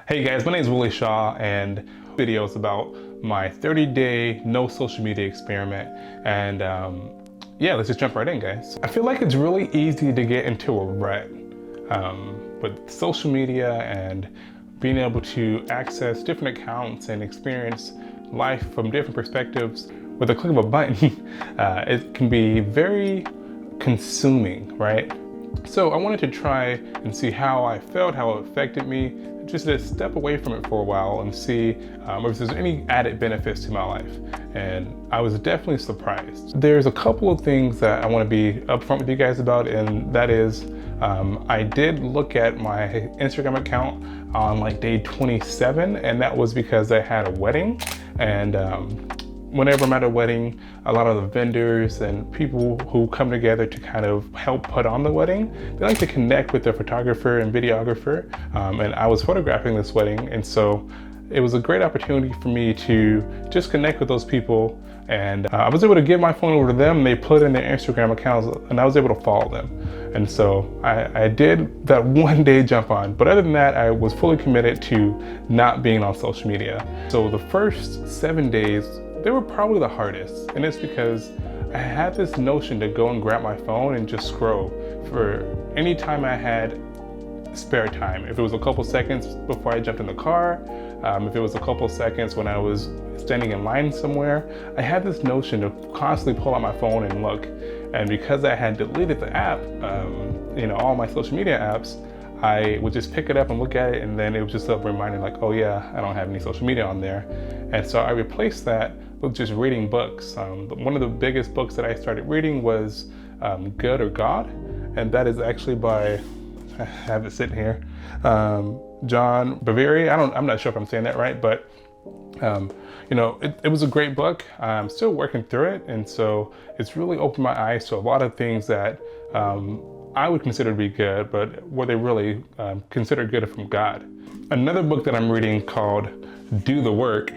Hey guys, my name is Willie Shaw and videos about my 30-day no social media experiment. And yeah, let's just jump right in, guys. I feel like it's really easy to get into a rut with social media and being able to access different accounts and experience life from different perspectives with a click of a button. It can be very consuming, right? So I wanted to try and see how I felt, how it affected me, just to step away from it for a while and see if there's any added benefits to my life. And I was definitely surprised. There's a couple of things that I want to be upfront with you guys about, and that is I did look at my Instagram account on like day 27, and that was because I had a wedding. And whenever I'm at a wedding, a lot of the vendors and people who come together to kind of help put on the wedding, they like to connect with the photographer and videographer. And I was photographing this wedding, and so it was a great opportunity for me to just connect with those people. And I was able to give my phone over to them. They put in their Instagram accounts, and I was able to follow them. And so I did that one day jump on. But other than that, I was fully committed to not being on social media. So the first 7 days, they were probably the hardest. And it's because I had this notion to go and grab my phone and just scroll for any time I had spare time. If it was a couple seconds before I jumped in the car, if it was a couple seconds when I was standing in line somewhere, I had this notion to constantly pull out my phone and look. And because I had deleted the app, all my social media apps, I would just pick it up and look at it, and then it was just a reminder like, oh yeah, I don't have any social media on there. And so I replaced that with just reading books. One of the biggest books that I started reading was Good or God, and that is actually by, I have it sitting here, John Bevere. I'm not sure if I'm saying that right, but it was a great book. I'm still working through it, and so it's really opened my eyes to a lot of things that I would consider to be good, but were they really considered good from God? Another book that I'm reading called Do the Work,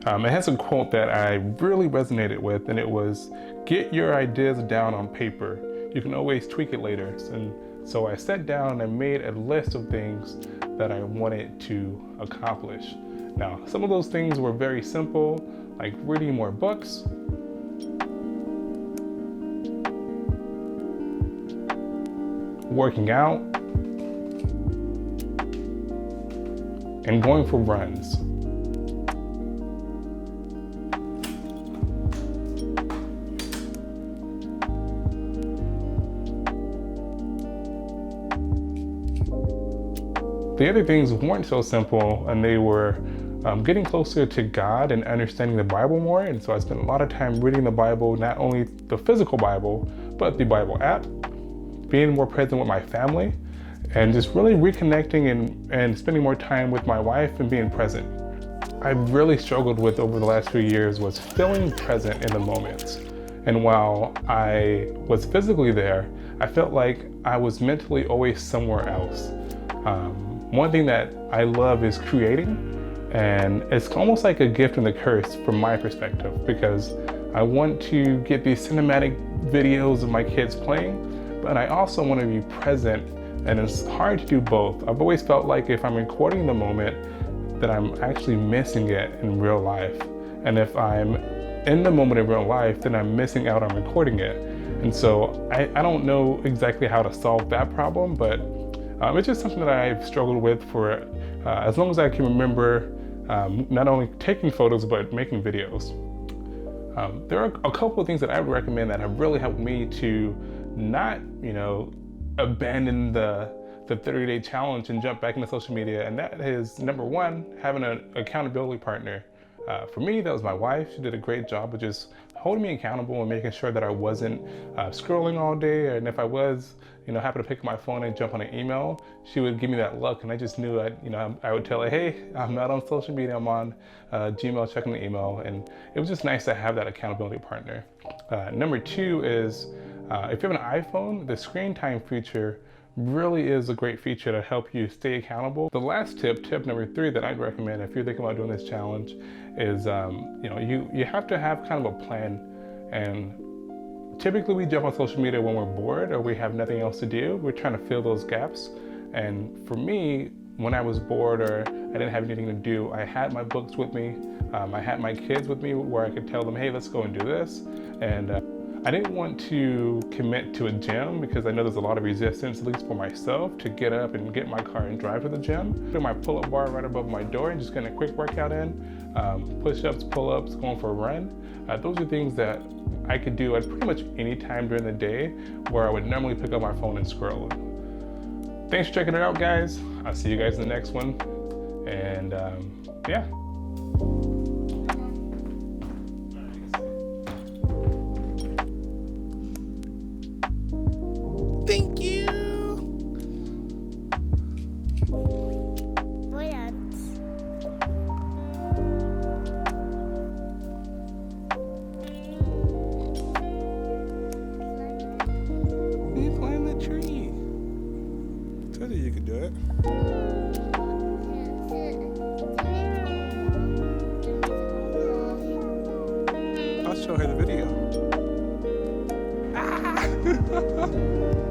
it has a quote that I really resonated with, and it was, get your ideas down on paper. You can always tweak it later. And so I sat down and I made a list of things that I wanted to accomplish. Now, some of those things were very simple, like reading more books, working out, and going for runs. The other things weren't so simple, and they were getting closer to God and understanding the Bible more. And so I spent a lot of time reading the Bible, not only the physical Bible, but the Bible app, being more present with my family, and just really reconnecting and spending more time with my wife and being present. I really struggled with over the last few years was feeling present in the moments. And while I was physically there, I felt like I was mentally always somewhere else. One thing that I love is creating, and it's almost like a gift and a curse from my perspective, because I want to get these cinematic videos of my kids playing, but I also want to be present, and it's hard to do both. I've always felt like if I'm recording the moment, that I'm actually missing it in real life. And if I'm in the moment in real life, then I'm missing out on recording it. And so I don't know exactly how to solve that problem, but it's just something that I've struggled with for as long as I can remember, not only taking photos, but making videos. There are a couple of things that I would recommend that have really helped me to not, abandon the 30-day challenge and jump back into social media. And that is, number one, having an accountability partner. For me, that was my wife. She did a great job of just holding me accountable and making sure that I wasn't scrolling all day. And if I was, happen to pick up my phone and jump on an email, she would give me that look, and I just knew I would tell her, hey, I'm not on social media, I'm on Gmail checking the email. And it was just nice to have that accountability partner. Number two is, if you have an iPhone, the screen time feature really is a great feature to help you stay accountable. The last tip number three that I'd recommend if you're thinking about doing this challenge is, you have to have kind of a plan. And typically we jump on social media when we're bored or we have nothing else to do. We're trying to fill those gaps. And for me, when I was bored or I didn't have anything to do, I had my books with me. I had my kids with me where I could tell them, hey, let's go and do this. And I didn't want to commit to a gym because I know there's a lot of resistance, at least for myself, to get up and get my car and drive to the gym. Put my pull-up bar right above my door and just getting a quick workout in. Push-ups, pull-ups, going for a run. Those are things that I could do at pretty much any time during the day where I would normally pick up my phone and scroll. Thanks for checking it out, guys. I'll see you guys in the next one. And yeah. Thank you. What else? You climb the tree. Told you you could do it. I'll show her the video. Ah!